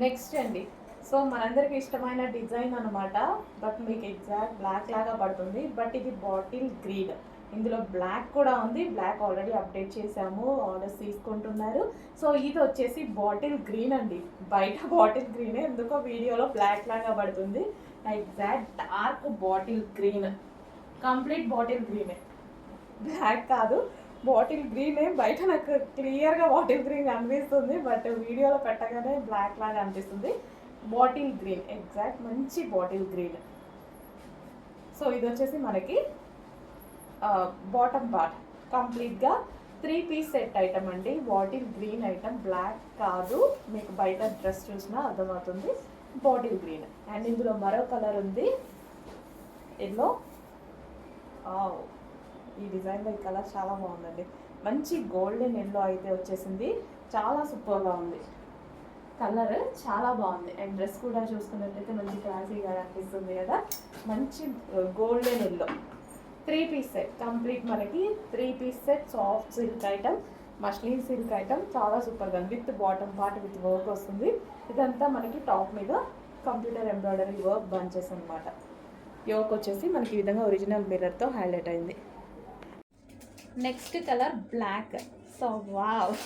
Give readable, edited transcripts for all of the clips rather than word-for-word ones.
Next అండి. So మనందరికి ఇష్టమైన డిజైన్ అనమాట. బట్ మీకు ఎగ్జాక్ట్ బ్లాక్ లాగా పడుతుంది. బట్ ఇది బాటిల్ గ్రీన్. ఇందులో బ్లాక్ కూడా ఉంది. బ్లాక్ ఆల్రెడీ అప్డేట్ చేసాము, ఆర్డర్స్ తీసుకుంటున్నారు. సో ఇది వచ్చేసి బాటిల్ గ్రీన్ అండి. బయట బాటిల్ గ్రీనే, ఎందుకో వీడియోలో బ్లాక్ లాగా పడుతుంది. Exact dark bottle green, complete bottle గ్రీనే, బ్లాక్ కాదు. బాటిల్ గ్రీనే. బయట నాకు క్లియర్గా బాటిల్ గ్రీన్ అనిపిస్తుంది, బట్ వీడియోలో పెట్టగానే బ్లాక్ లాగా అనిపిస్తుంది. బాటిల్ గ్రీన్, ఎగ్జాక్ట్ మంచి బాటిల్ గ్రీన్. సో ఇది వచ్చేసి మనకి బాటమ్ పార్ట్ కంప్లీట్గా 3 పీస్ సెట్ ఐటమ్ అండి. బాటిల్ గ్రీన్ ఐటమ్, బ్లాక్ కాదు. మీకు బయట డ్రెస్ చూసినా అర్థమవుతుంది, బాటిల్ గ్రీన్. అండ్ ఇందులో మరో కలర్ ఉంది, ఎల్లో. ఈ డిజైన్లో ఈ కలర్ చాలా బాగుందండి. మంచి గోల్డెన్ ఎల్లో అయితే వచ్చేసింది, చాలా సూపర్గా ఉంది. కలర్ చాలా బాగుంది. అండ్ డ్రెస్ కూడా చూసుకున్నట్లయితే మంచి క్లాసీగా అనిపిస్తుంది కదా. మంచి golden yellow 3 piece set complete. మనకి 3 piece set soft silk item, muslin silk item, చాలా సూపర్గా with bottom part with work వస్తుంది. ఇదంతా మనకి టాప్ మీద కంప్యూటర్ ఎంబ్రాయిడరీ వర్క్ బంచెస్ అనమాట. యోక్ వచ్చేసి మనకి ఈ విధంగా ఒరిజినల్ మిర్రర్తో హైలైట్ అయింది. Next colour black. So wow,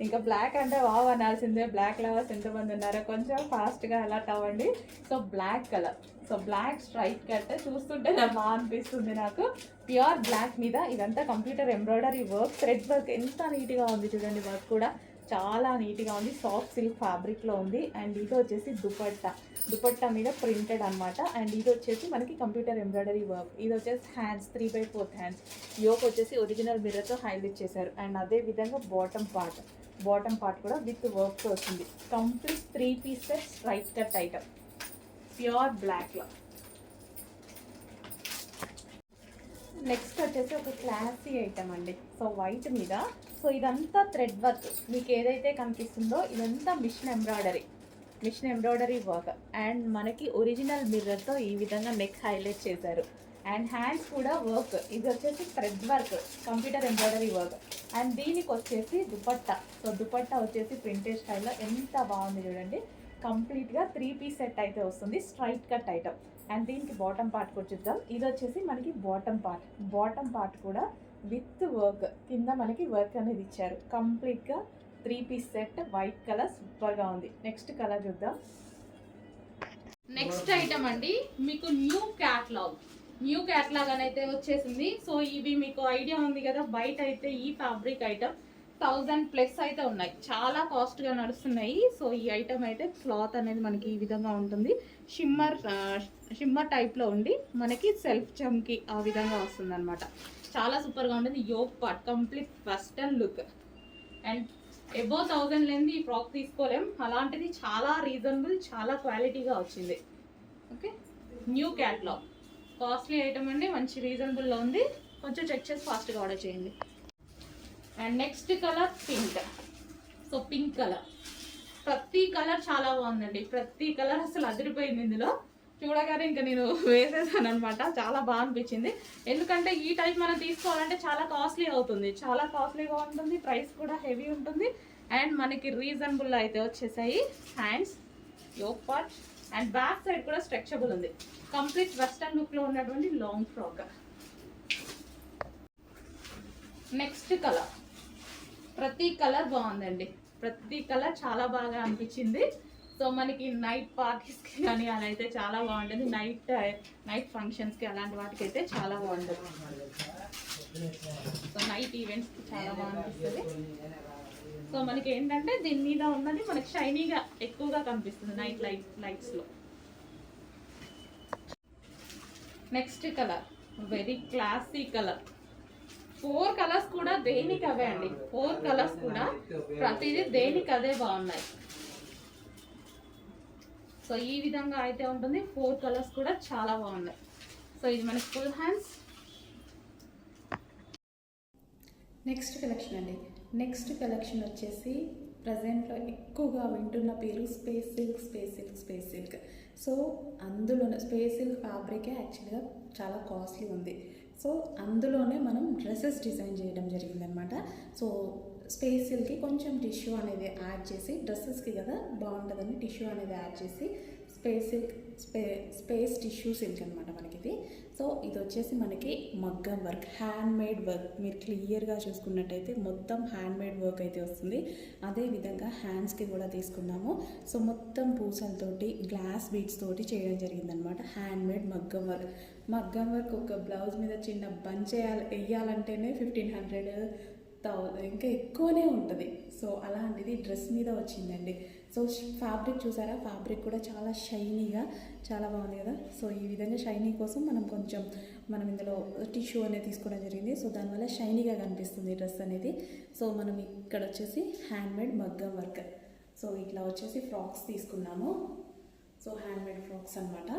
ఇంకా బ్లాక్ అంటే వావ్ అనాల్సిందే. బ్లాక్ లవర్స్ ఎంతమంది ఉన్నారో కొంచెం ఫాస్ట్గా అలర్ట్ అవ్వండి. So black colour, so black straight cut చూస్తుంటే నాకు బాగా అనిపిస్తుంది. నాకు ప్యూర్ బ్లాక్ మీద ఇదంతా computer embroidery work, thread work ఎంత నీట్గా ఉంది చూడండి. వర్క్ కూడా చాలా నీట్గా ఉంది, సాఫ్ట్ సిల్క్ ఫ్యాబ్రిక్లో ఉంది. అండ్ ఇది వచ్చేసి దుపట్టా మీద ప్రింటెడ్ అనమాట. అండ్ ఇది వచ్చేసి మనకి కంప్యూటర్ ఎంబ్రాయిడరీ వర్క్. ఇది వచ్చేసి హ్యాండ్స్ 3/4 హ్యాండ్స్. యోక్ వచ్చేసి ఒరిజినల్ మిర్రర్తో హైలైట్ చేశారు. అండ్ అదే విధంగా బాటమ్ పార్ట్ కూడా విత్ వర్క్తో వచ్చింది. Complete 3 piece set straight cut item, pure బ్లాక్లో. నెక్స్ట్ వచ్చేసి ఒక క్లాసీ ఐటమ్ అండి. సో వైట్ మీద, సో ఇదంతా థ్రెడ్ వర్క్. మీకు ఏదైతే కనిపిస్తుందో ఇదంతా మిషన్ ఎంబ్రాయిడరీ వర్క్. అండ్ మనకి ఒరిజినల్ మిర్రర్తో ఈ విధంగా నెక్ హైలైట్ చేశారు. అండ్ హ్యాండ్స్ కూడా వర్క్. ఇది వచ్చేసి thread work, computer embroidery work. And దీనికి వచ్చేసి దుపట్టా. సో దుపట్టా వచ్చేసి ప్రింటెడ్ స్టైల్లో ఎంత బాగుంది చూడండి. కంప్లీట్గా 3 పీస్ సెట్ అయితే వస్తుంది, స్ట్రైట్ కట్ ఐటమ్. అండ్ దీనికి బాటమ్ పార్ట్ కూడా చూద్దాం. ఇది వచ్చేసి మనకి బాటమ్ పార్ట్ కూడా విత్ వర్క్, కింద మనకి వర్క్ అనేది ఇచ్చారు. కంప్లీట్గా 3 పీస్ సెట్, వైట్ కలర్ సూపర్గా ఉంది. నెక్స్ట్ కలర్ చూద్దాం. నెక్స్ట్ ఐటమ్ అండి, మీకు న్యూ క్యాట్లాగ్ అని అయితే వచ్చేసింది. సో ఇవి మీకు ఐడియా ఉంది కదా, బయట అయితే ఈ ఫ్యాబ్రిక్ ఐటమ్ 1000+ అయితే ఉన్నాయి, చాలా కాస్ట్గా నడుస్తున్నాయి. సో ఈ ఐటమ్ అయితే క్లాత్ అనేది మనకి ఈ విధంగా ఉంటుంది. షిమ్మర్ టైప్లో ఉండి మనకి సెల్ఫ్ చమ్కి ఆ విధంగా వస్తుంది అనమాట. చాలా సూపర్గా ఉంటుంది. Yoke part complete western look. And above 1000 లేని ఈ ఫ్రాక్ తీసుకోలేం, అలాంటిది చాలా రీజనబుల్, చాలా క్వాలిటీగా వచ్చింది. Okay, new catalogue, costly item అండి, మంచి రీజనబుల్లో ఉంది. కొంచెం చెక్ చేసి ఫాస్ట్గా ఆర్డర్ చేయండి. And next colour pink. So pink colour, ప్రతి కలర్ చాలా బాగుందండి. ప్రతి కలర్ అసలు అదిరిపోయింది. ఇందులో చూడగానే ఇంకా నేను వేసేసాను అనమాట. చాలా బాగా అనిపించింది. ఎందుకంటే ఈ టైప్ మనం తీసుకోవాలంటే చాలా కాస్ట్లీ అవుతుంది, చాలా కాస్ట్లీగా ఉంటుంది, ప్రైస్ కూడా హెవీ ఉంటుంది. అండ్ మనకి రీజనబుల్ అయితే వచ్చేసాయి. Hands, yoke part and back side కూడా స్ట్రెచబుల్ ఉంది. కంప్లీట్ వెస్టర్న్ లుక్లో ఉన్నటువంటి లాంగ్ ఫ్రాక్. నెక్స్ట్ కలర్, ప్రతి కలర్ బాగుందండి, ప్రతి కలర్ చాలా బాగా అనిపించింది. సో మనకి నైట్ పార్టీస్కి కానీ అలా అయితే చాలా బాగుంటుంది. నైట్ ఫంక్షన్స్కి అలాంటి వాటికి అయితే చాలా బాగుంటుంది. సో నైట్ ఈవెంట్స్కి చాలా బాగా అనిపిస్తుంది. సో మనకి ఏంటంటే దీని మీద ఉన్నది మనకి షైనీగా ఎక్కువగా కనిపిస్తుంది నైట్ లైట్స్లో. Next colour very classy colour. 4 colours కూడా దేనికి అవే అండి. 4 కలర్స్ కూడా ప్రతిదీ దేనికి అదే బాగున్నాయి. సో ఈ విధంగా అయితే ఉంటుంది. 4 కలర్స్ కూడా చాలా బాగున్నాయి. సో ఇది మనకి ఫుల్ హ్యాండ్స్. నెక్స్ట్ కలెక్షన్ అండి. నెక్స్ట్ కలెక్షన్ వచ్చేసి ప్రజెంట్లో ఎక్కువగా వింటున్న పేరు స్పేస్ సిల్క్. సో అందులోనే స్పేస్ సిల్క్ ఫ్యాబ్రికే యాక్చువల్గా చాలా కాస్ట్లీ ఉంది. సో అందులోనే మనం డ్రెస్సెస్ డిజైన్ చేయడం జరిగిందనమాట. సో స్పేస్ సిల్క్కి కొంచెం టిష్యూ అనేది యాడ్ చేసి, డ్రెస్సెస్కి కదా బాగుంటుందని టిష్యూ అనేది యాడ్ చేసి space silk space tissue silk అనమాట మనకి ఇది. సో ఇది వచ్చేసి మనకి మగ్గం వర్క్, హ్యాండ్ మేడ్ వర్క్. మీరు క్లియర్గా చూసుకున్నట్టయితే మొత్తం హ్యాండ్ మేడ్ వర్క్ అయితే వస్తుంది. అదేవిధంగా హ్యాండ్స్కి కూడా తీసుకున్నాము. సో మొత్తం పూసలతోటి గ్లాస్ బీడ్స్ తోటి చేయడం జరిగిందనమాట. హ్యాండ్ మేడ్ మగ్గం వర్క్. మగ్గం వర్క్ ఒక బ్లౌజ్ మీద చిన్న బంచ్ వేయాలంటేనే 1500 ఇంకా ఎక్కువనే ఉంటుంది. సో అలాంటిది డ్రెస్ మీద వచ్చిందండి. సో ఫ్యాబ్రిక్ చూసారా, ఫ్యాబ్రిక్ కూడా చాలా షైనీగా చాలా బాగుంది కదా. సో ఈ విధంగా షైనీ కోసం మనం ఇందులో టిష్యూ అనేది తీసుకోవడం జరిగింది. సో దానివల్ల షైనీగా కనిపిస్తుంది డ్రెస్ అనేది. సో మనం ఇక్కడ వచ్చేసి హ్యాండ్ మేడ్ మగ్గం వర్క్. సో ఇట్లా వచ్చేసి ఫ్రాక్స్ తీసుకున్నాము. సో హ్యాండ్ మేడ్ ఫ్రాక్స్ అనమాట.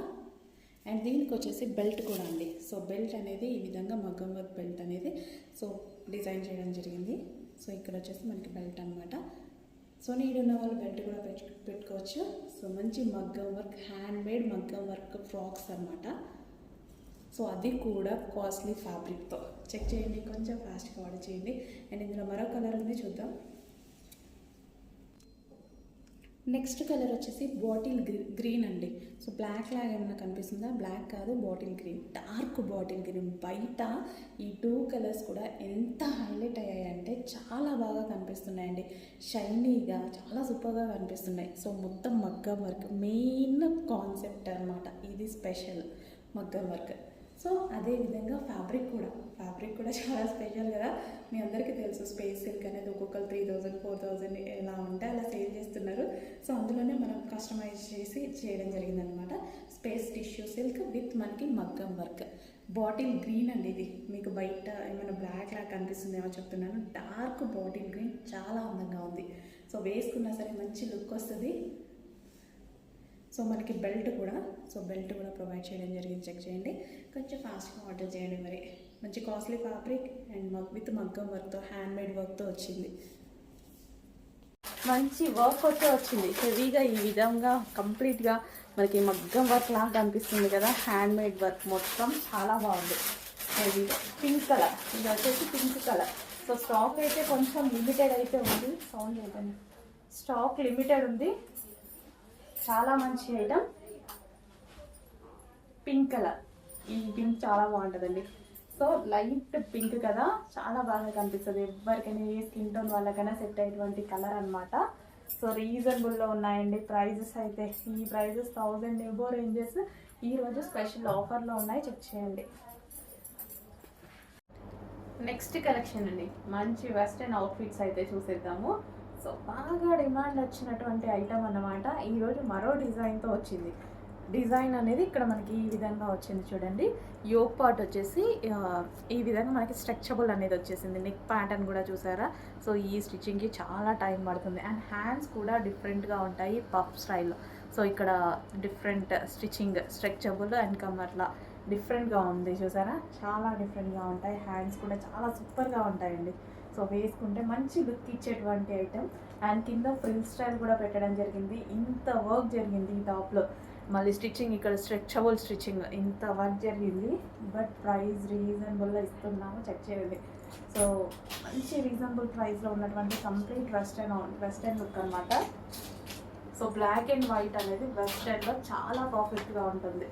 అండ్ దీనికి వచ్చేసి బెల్ట్ కూడా అండి. సో బెల్ట్ అనేది ఈ విధంగా మగ్గం వర్క్ బెల్ట్ అనేది సో డిజైన్ చేయడం జరిగింది. సో ఇక్కడ వచ్చేసి మనకి బెల్ట్ అనమాట. సో నీడ్ ఉన్న వాళ్ళు బెల్ట్ కూడా పెట్టుకోవచ్చు. సో మంచి మగ్గం వర్క్, హ్యాండ్ మేడ్ మగ్గం వర్క్ ఫ్రాక్స్ అనమాట. సో అది కూడా కాస్ట్లీ ఫ్యాబ్రిక్తో. చెక్ చేయండి, కొంచెం ఫాస్ట్గా ఆర్డర్ చేయండి. అండ్ ఇందులో మరో కలర్ ఉంది, చూద్దాం. నెక్స్ట్ కలర్ వచ్చేసి బాటిల్ గ్రీన్ అండి. సో బ్లాక్ లాగా ఏమైనా కనిపిస్తుందా? బ్లాక్ కాదు, bottle green, dark bottle green. బయట ఈ 2 కలర్స్ కూడా ఎంత హైలైట్ అయ్యాయంటే చాలా బాగా కనిపిస్తున్నాయండి. షైనీగా చాలా సూపర్గా కనిపిస్తున్నాయి. సో మొత్తం మగ్గం వర్క్ మెయిన్ కాన్సెప్ట్ అనమాట. ఇది స్పెషల్ మగ్గం వర్క్. సో అదేవిధంగా ఫ్యాబ్రిక్ కూడా చాలా స్పెషల్ కదా. మీ అందరికీ తెలుసు స్పేస్ సిల్క్ అనేది ఒక్కొక్కరు 3000 4000 ఎలా ఉంటే అలా సేల్ చేస్తున్నారు. సో అందులోనే మనం కస్టమైజ్ చేసి చేయడం జరిగిందనమాట. స్పేస్ టిష్యూ సిల్క్ విత్ మనకి మగ్గం వర్క్. బాటిల్ గ్రీన్ అండి ఇది. మీకు బయట ఏమైనా బ్లాక్ లాగా కనిపిస్తుందేమో చెప్తున్నాను. డార్క్ బాటిల్ గ్రీన్ చాలా అందంగా ఉంది. సో వేసుకున్నా సరే మంచి లుక్ వస్తుంది. సో మనకి బెల్ట్ కూడా ప్రొవైడ్ చేయడం జరిగింది. చెక్ చేయండి, కొంచెం ఫాస్ట్గా ఆర్డర్ చేయండి. మరి మంచి కాస్ట్లీ ఫ్యాబ్రిక్ అండ్ విత్ మగ్గం వర్క్తో, హ్యాండ్ మేడ్ వర్క్తో వచ్చింది. మంచి వర్క్ వచ్చింది హెవీగా. ఈ విధంగా కంప్లీట్గా మనకి మగ్గం వర్క్ లాగా అనిపిస్తుంది కదా. హ్యాండ్ మేడ్ వర్క్ మొత్తం చాలా బాగుంది. హెవీగా పింక్ కలర్, ఇది వచ్చేసి పింక్ కలర్. సో స్టాక్ అయితే కొంచెం లిమిటెడ్ అయితే ఉంది. సౌండ్ అయిపోయింది. స్టాక్ లిమిటెడ్ ఉంది. చాలా మంచి ఐటమ్. పింక్ కలర్, ఈ పింక్ చాలా బాగుంటుందండి. సో లైట్ పింక్ కదా, చాలా బాగా కనిపిస్తుంది. ఎవరికైనా ఏ స్కిన్ టోన్ వాళ్ళకైనా సెట్ అయ్యేటువంటి కలర్ అనమాట. సో రీజనబుల్లో ఉన్నాయండి ప్రైజెస్ అయితే. ఈ ప్రైజెస్ 1000 ఎబో రేంజెస్. ఈరోజు స్పెషల్ ఆఫర్లో ఉన్నాయి, చెక్ చేయండి. నెక్స్ట్ కలెక్షన్ అండి, మంచి వెస్ట్రన్ అవుట్ఫిట్స్ అయితే చూసేద్దాము. సో బాగా డిమాండ్ వచ్చినటువంటి ఐటమ్ అన్నమాట. ఈరోజు మరో డిజైన్తో వచ్చింది. డిజైన్ అనేది ఇక్కడ మనకి ఈ విధంగా వచ్చింది చూడండి. యోక్ పార్ట్ వచ్చేసి ఈ విధంగా మనకి స్ట్రెచబుల్ అనేది వచ్చేసింది. నెక్ ప్యాటర్న్ కూడా చూసారా. సో ఈ స్టిచ్చింగ్కి చాలా టైం పడుతుంది. అండ్ హ్యాండ్స్ కూడా డిఫరెంట్గా ఉంటాయి పఫ్ స్టైల్లో. సో ఇక్కడ డిఫరెంట్ స్టిచ్చింగ్, స్ట్రెచబుల్ అండ్ కమర్లా డిఫరెంట్గా ఉంది చూసారా. చాలా డిఫరెంట్గా ఉంటాయి. హ్యాండ్స్ కూడా చాలా సూపర్గా ఉంటాయండి. సో వేసుకుంటే మంచి లుక్ ఇచ్చేటువంటి ఐటమ్. అండ్ కింద ఫ్రిల్ స్టైల్ కూడా పెట్టడం జరిగింది. ఇంత వర్క్ జరిగింది ఈ టాప్లో. మళ్ళీ స్టిచ్చింగ్ ఇక్కడ స్ట్రెచబుల్ స్టిచ్చింగ్, ఇంత వర్క్ జరిగింది. బట్ ప్రైస్ రీజనబుల్గా ఇస్తున్నాము, చెక్ చేయండి. సో మంచి రీజనబుల్ ప్రైస్లో ఉన్నటువంటి కంప్లీట్ వెస్టర్న్ లుక్ అనమాట. సో బ్లాక్ అండ్ వైట్ అనేది వెస్టర్న్లో చాలా పర్ఫెక్ట్గా ఉంటుంది.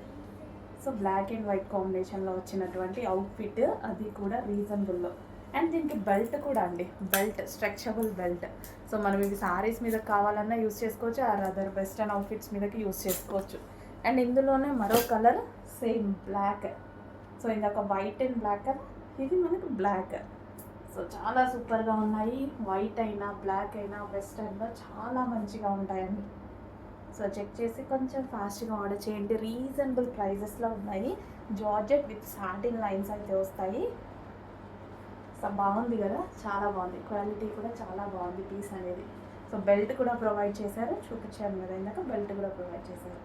సో బ్లాక్ అండ్ వైట్ కాంబినేషన్లో వచ్చినటువంటి అవుట్ఫిట్, అది కూడా రీజనబుల్లో. అండ్ దీనికి బెల్ట్ కూడా అండి, బెల్ట్ స్ట్రెచబుల్ బెల్ట్. సో మనం ఇవి సారీస్ మీద కావాలన్నా యూస్ చేసుకోవచ్చు, ఆర్ అదర్ వెస్టర్న్ అవుట్ఫిట్స్ మీదకి యూస్ చేసుకోవచ్చు. అండ్ ఇందులోనే మరో కలర్ సేమ్ బ్లాక్. సో ఇందాక వైట్ అండ్ బ్లాక్, ఇది మనకు బ్లాక్. సో చాలా సూపర్గా ఉన్నాయి. వైట్ అయినా బ్లాక్ అయినా వెస్టర్న్లో చాలా మంచిగా ఉంటాయండి. సో చెక్ చేసి కొంచెం ఫాస్ట్గా ఆర్డర్ చేయండి. రీజనబుల్ ప్రైజెస్లో ఉన్నాయి. జార్జెట్ విత్ సాటిన్ లైన్స్ అయితే వస్తాయి. సో బాగుంది కదా, చాలా బాగుంది. క్వాలిటీ కూడా చాలా బాగుంది పీస్ అనేది. సో బెల్ట్ కూడా ప్రొవైడ్ చేశారు, చూపించాను కదా ఇందాక, బెల్ట్ కూడా ప్రొవైడ్ చేశారు.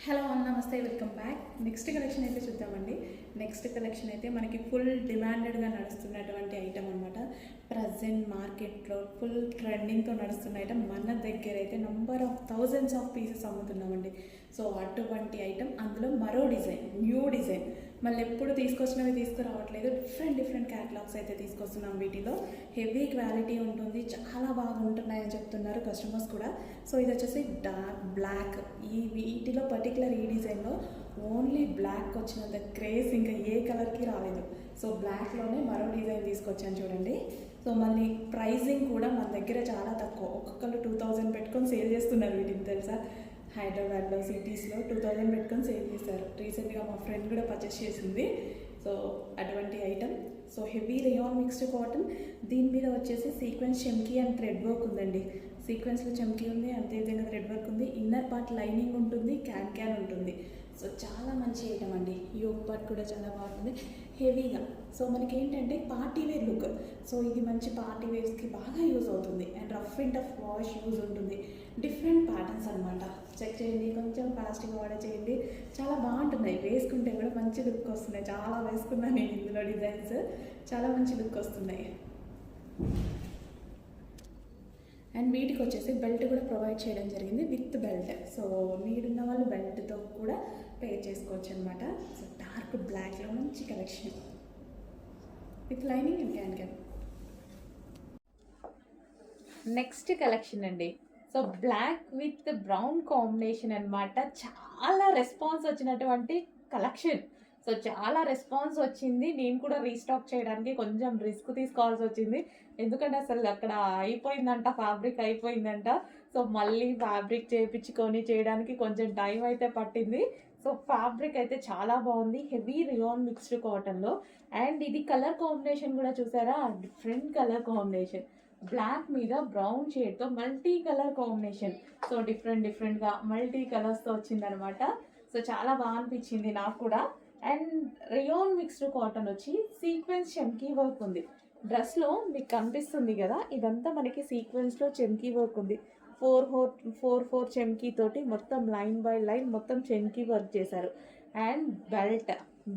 హలో నమస్తే, వెల్కమ్ బ్యాక్. నెక్స్ట్ కలెక్షన్ అయితే చూద్దామండి. నెక్స్ట్ కలెక్షన్ అయితే మనకి ఫుల్ డిమాండెడ్గా నడుస్తున్నటువంటి ఐటమ్ అనమాట. ప్రజెంట్ మార్కెట్లో ఫుల్ ట్రెండింగ్తో నడుస్తున్న ఐటమ్. మన దగ్గర అయితే థౌజండ్స్ ఆఫ్ పీసెస్ అమ్ముతున్నామండి. సో అటువంటి ఐటమ్, అందులో మరో డిజైన్, న్యూ డిజైన్. మళ్ళీ ఎప్పుడు తీసుకొచ్చినవి తీసుకురావట్లేదు, డిఫరెంట్ క్యాటలాగ్స్ అయితే తీసుకొస్తున్నాం. వీటిలో హెవీ క్వాలిటీ ఉంటుంది, చాలా బాగా ఉంటున్నాయని చెప్తున్నారు కస్టమర్స్ కూడా. సో ఇది వచ్చేసి డార్క్ బ్లాక్. వీటిలో పర్టికులర్ ఈ డిజైన్లో ఓన్లీ బ్లాక్ వచ్చినంత క్రేజ్ ఇంకా ఏ కలర్కి రాలేదు. సో బ్లాక్లోనే మరో డిజైన్ తీసుకొచ్చాను చూడండి. సో మళ్ళీ ప్రైజింగ్ కూడా మన దగ్గర చాలా తక్కువ, ఒక్కొక్కరు 2000 పెట్టుకొని సేల్ చేస్తున్నారు వీటిని, తెలుసా? హైదరాబాద్లో సిటీస్లో 2000 పెట్టుకొని సేల్ చేశారు. రీసెంట్గా మా ఫ్రెండ్ కూడా పర్చేస్ చేసింది. సో అటువంటి item. So heavy rayon mixed cotton, దీని మీద వచ్చేసి సీక్వెన్స్ చెమ్కీ అండ్ థ్రెడ్ వర్క్ ఉందండి. సీక్వెన్స్లో చెమ్కీ ఉంది, అంతేవిధంగా థ్రెడ్ వర్క్ ఉంది. ఇన్నర్ పార్ట్ లైనింగ్ ఉంటుంది, క్యాన్ ఉంటుంది. సో చాలా మంచి ఐటమ్ అండి. యోగ్ పార్ట్ కూడా చాలా బాగుంటుంది, హెవీగా. సో మనకి ఏంటంటే పార్టీ వేర్ లుక్. సో ఇది మంచి పార్టీ వేర్స్కి బాగా యూజ్ అవుతుంది. And rough and tough wash use ఉంటుంది. డిఫరెంట్ ప్యాటర్న్స్ అనమాట. చెక్ చేయండి, కొంచెం ఫాస్ట్గా ఆర్డర్ చేయండి. చాలా బాగుంటున్నాయి, వేసుకుంటే కూడా మంచి లుక్ వస్తున్నాయి. చాలా వేసుకున్నాను నేను ఇందులో డిజైన్స్, చాలా మంచి లుక్ వస్తున్నాయి. అండ్ వీటికి వచ్చేసి బెల్ట్ కూడా ప్రొవైడ్ చేయడం జరిగింది, విత్ బెల్ట్. సో నీడ్ ఉన్న వాళ్ళు బెల్ట్తో కూడా పేర్ చేసుకోవచ్చు అనమాట. సో డార్క్ బ్లాక్లో మంచి collection with lining and can. Next collection అండి. So black with brown combination అన్నమాట. చాలా రెస్పాన్స్ వచ్చినటువంటి కలెక్షన్. సో చాలా రెస్పాన్స్ వచ్చింది. నేను కూడా రీస్టాక్ చేయడానికి కొంచెం రిస్క్ తీసుకోవాల్సి వచ్చింది, ఎందుకంటే అసలు అక్కడ అయిపోయిందంట, ఫ్యాబ్రిక్ అయిపోయిందంట. సో మళ్ళీ ఫ్యాబ్రిక్ చేయించుకొని చేయడానికి కొంచెం టైం అయితే పట్టింది. సో ఫ్యాబ్రిక్ అయితే చాలా బాగుంది, హెవీ రియాన్ మిక్స్డ్ కాటన్లో. అండ్ ఇది కలర్ కాంబినేషన్ కూడా చూసారా, డిఫరెంట్ కలర్ కాంబినేషన్. బ్లాక్ మీద బ్రౌన్ షేడ్తో మల్టీ కలర్ కాంబినేషన్. సో డిఫరెంట్గా మల్టీ కలర్స్తో వచ్చిందనమాట. సో చాలా బాగా అనిపించింది నాకు కూడా. అండ్ రియాన్ మిక్స్డ్ కాటన్ వచ్చి సీక్వెన్స్ చెమ్కీ వర్క్ ఉంది. డ్రెస్లో మీకు కనిపిస్తుంది కదా, ఇదంతా మనకి సీక్వెన్స్లో చెమ్కీ వర్క్ ఉంది. 4 చెమ్కీ తోటి మొత్తం లైన్ బై లైన్ మొత్తం చెమ్కీ వర్క్ చేశారు. అండ్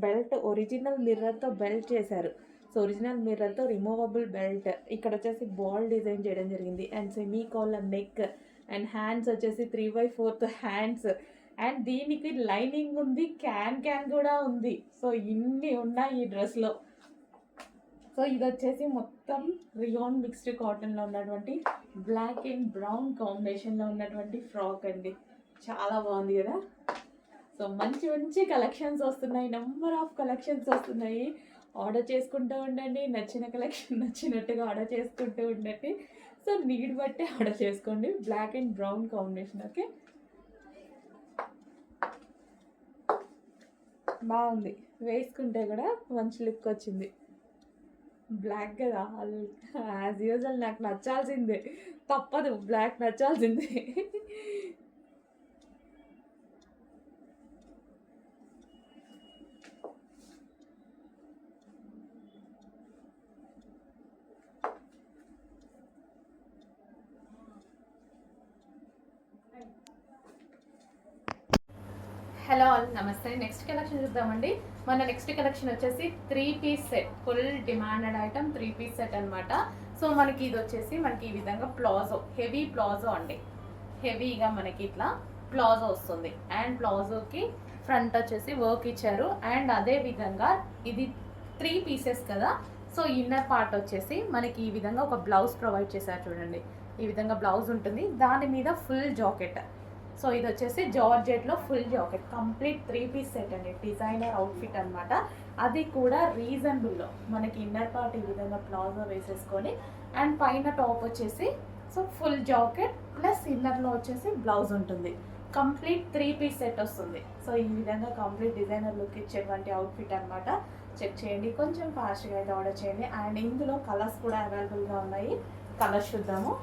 బెల్ట్ ఒరిజినల్ మిర్రర్తో బెల్ట్ చేశారు. సో ఒరిజినల్ మిర్రర్తో రిమూవబుల్ బెల్ట్. ఇక్కడ వచ్చేసి బాల్ డిజైన్ చేయడం జరిగింది. And semi collar neck. And hands వచ్చేసి 3/4 హ్యాండ్స్. అండ్ దీనికి లైనింగ్ ఉంది, క్యాన్ కూడా ఉంది. సో ఇన్ని ఉన్నాయి ఈ డ్రెస్లో. సో ఇది వచ్చేసి మొత్తం రియాన్ మిక్స్డ్ కాటన్లో ఉన్నటువంటి బ్లాక్ అండ్ బ్రౌన్ కాంబినేషన్లో ఉన్నటువంటి ఫ్రాక్ అండి. చాలా బాగుంది కదా. సో మంచి కలెక్షన్స్ వస్తున్నాయి, నెంబర్ ఆఫ్ కలెక్షన్స్ వస్తున్నాయి. ఆర్డర్ చేసుకుంటూ ఉండండి, నచ్చిన కలెక్షన్ నచ్చినట్టుగా ఆర్డర్ చేసుకుంటూ ఉండండి. సో నీడ్ బట్టి ఆర్డర్ చేసుకోండి. Black and brown combination. Okay, బాగుంది, వేసుకుంటే కూడా మంచి లుక్ వచ్చింది. బ్లాక్ కదా, యాజ్ యూజువల్ నాకు నచ్చాల్సిందే, తప్పదు, బ్లాక్ నచ్చాల్సిందే. హలో ఆల్, నమస్తే. నెక్స్ట్ కలెక్షన్ చూద్దామండి. మన నెక్స్ట్ కలెక్షన్ వచ్చేసి 3 piece set, full demanded item 3 piece set అనమాట. సో మనకి ఇది వచ్చేసి మనకి ఈ విధంగా ప్లాజో, హెవీ ప్లాజో అండి. హెవీగా మనకి ఇట్లా ప్లాజో వస్తుంది. అండ్ ప్లాజోకి ఫ్రంట్ వచ్చేసి వర్క్ ఇచ్చారు. అండ్ అదే విధంగా ఇది 3 పీసెస్ కదా. సో ఇన్నర్ పార్ట్ వచ్చేసి మనకి ఈ విధంగా ఒక బ్లౌజ్ ప్రొవైడ్ చేశారు చూడండి. ఈ విధంగా బ్లౌజ్ ఉంటుంది, దాని మీద ఫుల్ జాకెట్. సో ఇది వచ్చేసి జార్జెట్లో full jacket, complete 3 piece set అండి. డిజైనర్ అవుట్ఫిట్ అనమాట. అది కూడా రీజనబుల్లో మనకి ఇన్నర్ పార్ట్ ఈ విధంగా ప్లాజో వేసేసుకొని అండ్ పైన టాప్ వచ్చేసి సో ఫుల్ జాకెట్ ప్లస్ ఇన్నర్లో వచ్చేసి బ్లౌజ్ ఉంటుంది. కంప్లీట్ 3 పీస్ సెట్ వస్తుంది. సో ఈ విధంగా కంప్లీట్ డిజైనర్ లుక్ ఇచ్చేటువంటి అవుట్ఫిట్ అనమాట. చెక్ చేయండి, కొంచెం ఫాస్ట్గా అయితే ఆర్డర్ చేయండి. అండ్ ఇందులో కలర్స్ కూడా అవైలబుల్గా ఉన్నాయి. కలర్స్ చూద్దాము.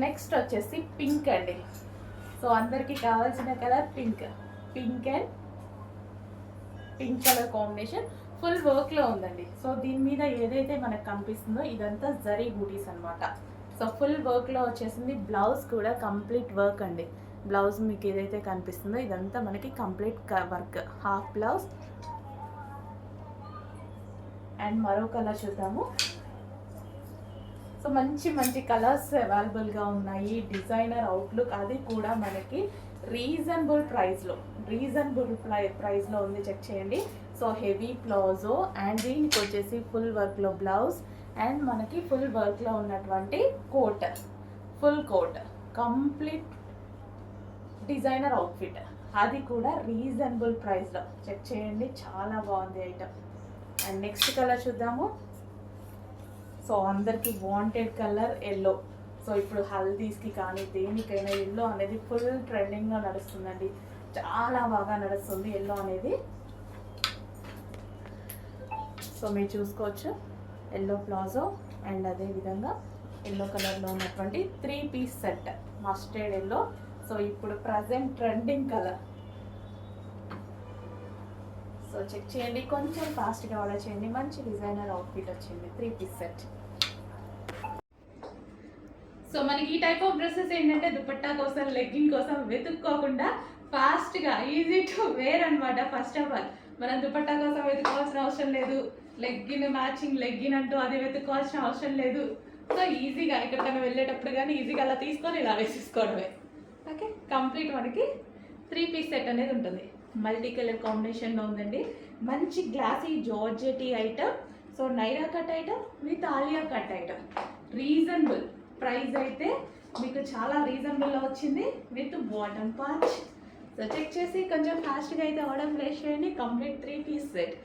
నెక్స్ట్ వచ్చేసి పింక్ అండి. సో అందరికీ కావాల్సిన colour pink and pink colour combination full వర్క్లో ఉందండి. సో దీని మీద ఏదైతే మనకు కనిపిస్తుందో ఇదంతా జరీ బూటీస్ అనమాట. సో ఫుల్ వర్క్లో వచ్చేసింది. బ్లౌజ్ కూడా కంప్లీట్ వర్క్ అండి. బ్లౌజ్ మీకు ఏదైతే కనిపిస్తుందో ఇదంతా మనకి complete work, half blouse. And మరో కలర్ చూద్దాము. సో మంచి కలర్స్ అవైలబుల్గా ఉన్నాయి. డిజైనర్ అవుట్లుక్, అది కూడా మనకి రీజనబుల్ ప్రైస్లో ఉంది, చెక్ చేయండి. సో హెవీ ప్లాజో అండ్ దీనికి వచ్చేసి ఫుల్ వర్క్లో బ్లౌజ్ అండ్ మనకి ఫుల్ వర్క్లో ఉన్నటువంటి coat, full coat, complete designer outfit, అది కూడా రీజనబుల్ ప్రైస్లో. చెక్ చేయండి, చాలా బాగుంది ఐటమ్. అండ్ నెక్స్ట్ కలర్ చూద్దాము. సో అందరికి వాంటెడ్ కలర్ ఎల్లో. సో ఇప్పుడు హల్దీస్కి కానీ దేనికైనా ఎల్లో అనేది ఫుల్ ట్రెండింగ్లో నడుస్తుందండి, చాలా బాగా నడుస్తుంది ఎల్లో అనేది. సో మీరు చూసుకోవచ్చు ఎల్లో ప్లాజో అండ్ అదేవిధంగా ఎల్లో కలర్లో ఉన్నటువంటి 3 piece set mustard yellow. So ఇప్పుడు present trending colour. So check చేయండి, కొంచెం ఫాస్ట్గా ఆర్డర్ చేయండి. మంచి డిజైనర్ అవుట్ఫిట్ వచ్చింది, 3 పీస్ సెట్. సో మనకి ఈ టైప్ ఆఫ్ డ్రెస్సెస్ ఏంటంటే దుపట్టా కోసం, లెగ్గింగ్ కోసం వెతుక్కోకుండా ఫాస్ట్గా ఈజీ టు వేర్ అనమాట. ఫస్ట్ ఆఫ్ ఆల్ మనం దుపట్టా కోసం వెతుక్కోవాల్సిన అవసరం లేదు, లెగ్గిన్ మ్యాచింగ్ లెగ్గిన్ అంటూ అది వెతుక్కోవాల్సిన అవసరం లేదు. సో ఈజీగా ఎక్కడికైనా వెళ్ళేటప్పుడు కానీ ఈజీగా అలా తీసుకొని ఇలా వేసేసుకోవడమే. ఓకే, కంప్లీట్ మనకి 3 పీస్ సెట్ అనేది ఉంటుంది. మల్టీ కలర్ కాంబినేషన్లో ఉందండి. మంచి glossy georgette item. So Naira cut item with Alia cut item. Reasonable price అయితే మీకు చాలా రీజనబుల్లో వచ్చింది with bottom patch. So check చేసి కొంచెం ఫాస్ట్గా అయితే ఆర్డర్ ప్లేస్ చేయండి. కంప్లీట్ 3 పీస్ సెట్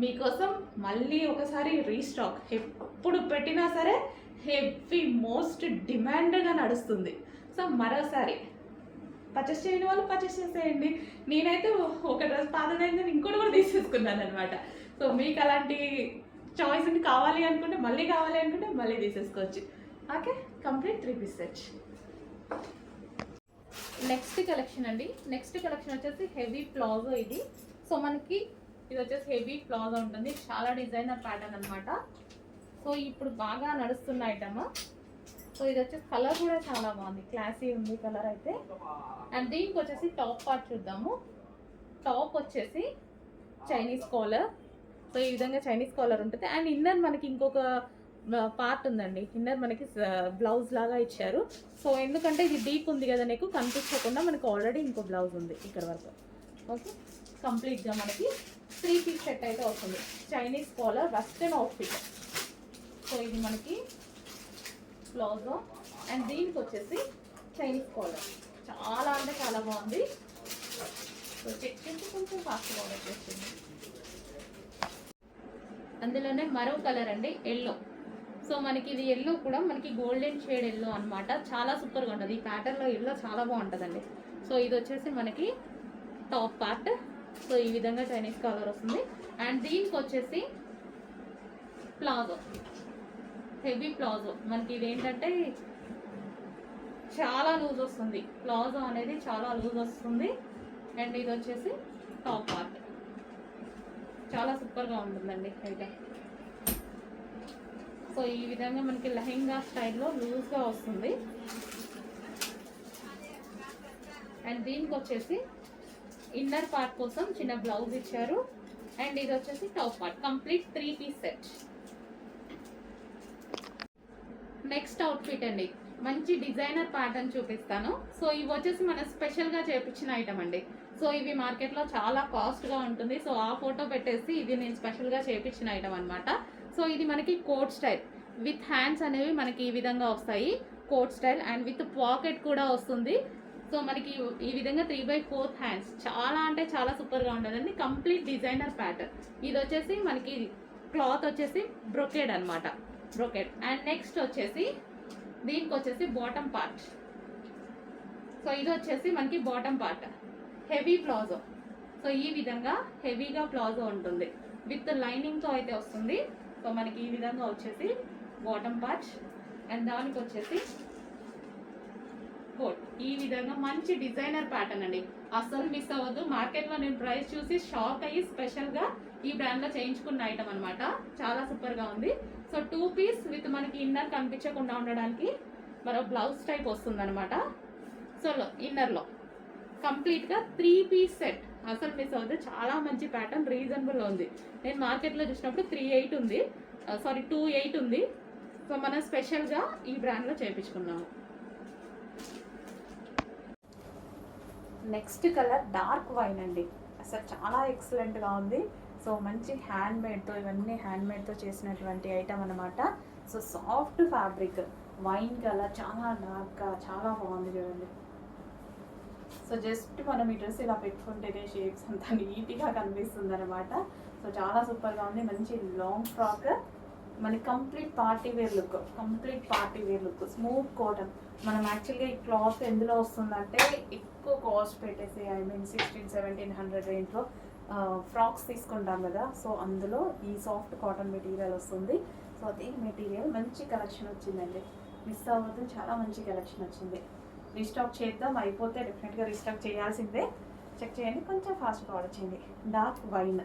మీకోసం మళ్ళీ ఒకసారి రీస్టాక్. ఎప్పుడు పెట్టినా సరే హెవీ మోస్ట్ డిమాండ్గా నడుస్తుంది. సో మరోసారి పర్చేస్ చేయని వాళ్ళు పర్చేస్ చేసేయండి. నేనైతే ఒక డ్రెస్ పాతదైంది ఇంకోటి కూడా తీసేసుకున్నాను అనమాట. సో మీకు అలాంటి చాయిస్ కావాలి అనుకుంటే మళ్ళీ తీసేసుకోవచ్చు. Okay, complete 3 piece set. Next collection అండి. నెక్స్ట్ కలెక్షన్ వచ్చేసి హెవీ ప్లాజో ఇది. సో మనకి ఇది వచ్చేసి హెవీ ప్లాజో ఉంటుంది, చాలా డిజైనర్ ప్యాటర్న్ అనమాట. సో ఇప్పుడు బాగా నడుస్తున్న ఐటమ్. సో ఇది వచ్చేసి కలర్ కూడా చాలా బాగుంది, క్లాసీ ఉంది కలర్ అయితే. అండ్ దీనికి వచ్చేసి టాప్ పార్ట్ చూద్దాము. టాప్ వచ్చేసి చైనీస్ కాలర్. సో ఈ విధంగా చైనీస్ కాలర్ ఉంటుంది. అండ్ ఇన్నర్ మనకి ఇంకొక పార్ట్ ఉందండి, ఇన్నర్ మనకి బ్లౌజ్ లాగా ఇచ్చారు. సో ఎందుకంటే ఇది డీప్ ఉంది కదా, నీకు కనిపించకుండా మనకు ఆల్రెడీ ఇంకో బ్లౌజ్ ఉంది ఇక్కడ వరకు. ఓకే, కంప్లీట్గా మనకి 3 పీస్ సెట్ అయితే వస్తుంది. Chinese collar western outfit. So ఇది మనకి ప్లాజో అండ్ దీనికి వచ్చేసి చైనీస్ కాలర్. చాలా అంటే చాలా బాగుంది. సో చెక్ చేసి కొంచెం ఫాస్ట్గా ఆర్డర్ చేస్తుంది. అందులోనే మరో కలర్ అండి, ఎల్లో. సో మనకి ఇది ఎల్లో కూడా మనకి గోల్డెన్ షేడ్ ఎల్లో అనమాట. చాలా సూపర్గా ఉంటుంది. ఈ ప్యాటర్న్లో ఎల్లో చాలా బాగుంటుందండి. సో ఇది వచ్చేసి మనకి టాప్ పార్ట్. సో ఈ విధంగా చైనీస్ కలర్ వస్తుంది. అండ్ దీనికి వచ్చేసి ప్లాజో, హెవీ ప్లాజో. మనకి ఇది ఏంటంటే చాలా లూజ్ వస్తుంది, ప్లాజో అనేది చాలా లూజ్ వస్తుంది. అండ్ ఇది వచ్చేసి టాప్ పార్ట్. చాలా సూపర్గా ఉంటుందండి ఐటమ్. సో ఈ విధంగా మనకి లెహెంగా స్టైల్లో లూజ్గా వస్తుంది. అండ్ దీనికి వచ్చేసి ఇన్నర్ పార్ట్ కోసం చిన్న బ్లౌజ్ ఇచ్చారు. అండ్ ఇది వచ్చేసి top part. Complete 3 piece set. Next outfit అండి, మంచి డిజైనర్ ప్యాటర్న్ చూపిస్తాను. సో ఇవి వచ్చేసి మన స్పెషల్గా చేపించిన ఐటమ్ అండి. సో ఇవి మార్కెట్లో చాలా కాస్ట్గా ఉంటుంది. సో ఆ ఫోటో పెట్టేసి ఇది నేను స్పెషల్గా చేపించిన ఐటమ్ అనమాట. సో ఇది మనకి కోట్ స్టైల్ విత్ హ్యాండ్స్ అనేవి మనకి ఈ విధంగా వస్తాయి, coat style. And with pocket కూడా వస్తుంది. సో మనకి ఈ విధంగా 3/4 హ్యాండ్స్. చాలా అంటే చాలా సూపర్గా ఉంటుందండి. Complete designer pattern. ఇది వచ్చేసి మనకి క్లాత్ వచ్చేసి బ్రొకేడ్ అనమాట, బ్రొకేడ్. అండ్ నెక్స్ట్ వచ్చేసి దీనికి వచ్చేసి బాటమ్ పార్ట్. సో ఇది వచ్చేసి మనకి bottom part, heavy palazzo. So ఈ విధంగా హెవీగా ప్లాజో ఉంటుంది, విత్ లైనింగ్తో అయితే వస్తుంది. సో మనకి ఈ విధంగా వచ్చేసి బాటమ్ పార్ట్. అండ్ దానికి వచ్చేసి కోట్. ఈ విధంగా మంచి డిజైనర్ ప్యాటర్న్ అండి, అస్సలు మిస్ అవ్వద్దు. మార్కెట్లో నేను ప్రైస్ చూసి షాక్ అయ్యి స్పెషల్గా ఈ బ్రాండ్లో చేయించుకున్న ఐటమ్ అనమాట. చాలా సూపర్గా ఉంది. సో 2 పీస్ విత్ మనకి ఇన్నర్ కనిపించకుండా ఉండడానికి మరో బ్లౌజ్ టైప్ వస్తుంది అనమాట. సో ఇన్నర్లో కంప్లీట్గా 3 పీస్ సెట్. అసలు మిస్ అవ్వద్దు, చాలా మంచి ప్యాటర్న్, రీజనబుల్ ఉంది. నేను మార్కెట్లో చూసినప్పుడు 3.8 ఉంది, 2.8 ఉంది. సో మనం స్పెషల్గా ఈ బ్రాండ్లో చేయించుకున్నాము. నెక్స్ట్ కలర్ డార్క్ వైన్ అండి. అసలు చాలా ఎక్సలెంట్గా ఉంది. సో మంచి హ్యాండ్మేడ్తో, ఇవన్నీ హ్యాండ్మేడ్తో చేసినటువంటి ఐటమ్ అనమాట. So soft fabric, wine colour, చాలా డార్క్గా చాలా బాగుంది చూడండి. సో జస్ట్ మనం ఈ డ్రెస్ ఇలా పెట్టుకుంటేనే షేప్స్ అంతా నీట్గా కనిపిస్తుంది అనమాట. సో చాలా సూపర్గా ఉంది. మంచి లాంగ్ ఫ్రాక్, మనకి complete party wear look, smooth cotton. మనం యాక్చువల్గా ఈ క్లాత్ ఎందులో వస్తుందంటే ఎక్కువ కాస్ట్ పెట్టేసి, ఐ మీన్ 1600-1700 రేంజ్లో ఫ్రాక్స్ తీసుకుంటాం కదా, సో అందులో ఈ సాఫ్ట్ కాటన్ మెటీరియల్ వస్తుంది. సో అదే మెటీరియల్ మంచి కలెక్షన్ వచ్చిందండి, మిస్ అవ్వద్దు, చాలా మంచి కలెక్షన్ వచ్చింది. రీస్టాక్ చేద్దాం, అయిపోతే డెఫినెట్గా రీస్టాక్ చేయాల్సిందే. చెక్ చేయండి, కొంచెం ఫాస్ట్గా వచ్చింది. డార్క్ వైన్,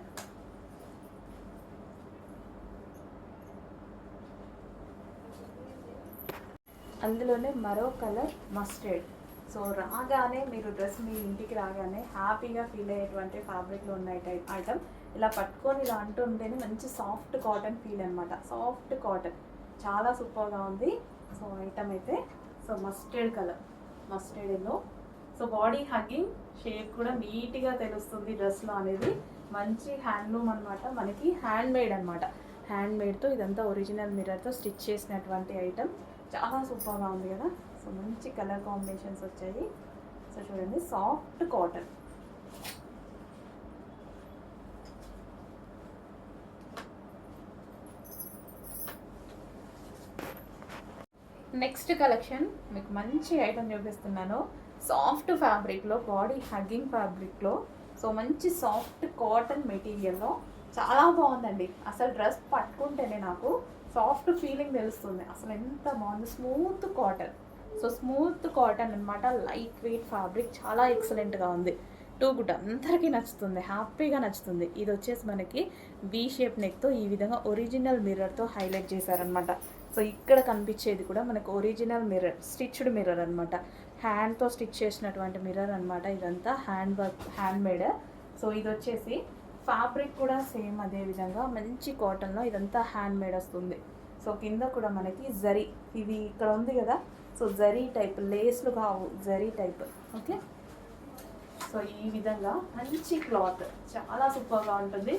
అందులోనే మరో కలర్ మస్టర్డ్. సో రాగానే మీరు డ్రెస్ మీ ఇంటికి రాగానే హ్యాపీగా ఫీల్ అయ్యేటువంటి ఫ్యాబ్రిక్లో ఉన్న ఐటమ్. ఇలా పట్టుకొని ఇలా అంటుంటేనే మంచి సాఫ్ట్ కాటన్ ఫీల్ అనమాట. సాఫ్ట్ కాటన్ చాలా సూపర్గా ఉంది. సో ఐటమ్ అయితే so mustard colour, mustard yellow. So body hugging shape కూడా నీట్గా తెలుస్తుంది డ్రెస్లో అనేది. మంచి హ్యాండ్లూమ్ అనమాట, మనకి హ్యాండ్ మేడ్ అనమాట. హ్యాండ్ మేడ్తో ఇదంతా ఒరిజినల్ మిర్రర్తో స్టిచ్ చేసినటువంటి ఐటమ్. చాలా సూపర్గా ఉంది కదా. సో మంచి కలర్ కాంబినేషన్స్ వచ్చాయి. సో చూడండి, సాఫ్ట్ కాటన్. నెక్స్ట్ కలెక్షన్ మీకు మంచి ఐటమ్ చూపిస్తున్నాను. సాఫ్ట్ ఫ్యాబ్రిక్లో, బాడీ హగ్గింగ్ ఫ్యాబ్రిక్లో, సో మంచి సాఫ్ట్ కాటన్ మెటీరియల్లో చాలా బాగుందండి. అసలు డ్రెస్ పట్టుకుంటేనే నాకు సాఫ్ట్ ఫీలింగ్ తెలుస్తుంది. అసలు ఎంత బాగుంది, smooth cotton. So smooth cotton అనమాట, లైట్ వెయిట్ ఫ్యాబ్రిక్, చాలా ఎక్సలెంట్గా ఉంది. టూ గుడ్, అందరికీ నచ్చుతుంది, హ్యాపీగా నచ్చుతుంది. ఇది వచ్చేసి మనకి వీ షేప్ నెక్తో ఈ విధంగా ఒరిజినల్ మిర్రర్తో హైలైట్ చేశారనమాట. సో ఇక్కడ కనిపించేది కూడా మనకు ఒరిజినల్ మిర్రర్, స్టిచ్డ్ మిర్రర్ అనమాట. హ్యాండ్తో స్టిచ్ చేసినటువంటి మిర్రర్ అనమాట. ఇదంతా hand work, hand made. So ఇది వచ్చేసి ఫ్యాబ్రిక్ కూడా సేమ్ అదే విధంగా మంచి కాటన్లో ఇదంతా హ్యాండ్ మేడ్ వస్తుంది. సో కింద కూడా మనకి జరీ, ఇది ఇక్కడ ఉంది కదా, సో జరీ టైప్, లేస్లు కావు, జరీ టైప్. ఓకే, సో ఈ విధంగా మంచి క్లాత్, చాలా సూపర్గా ఉంటుంది.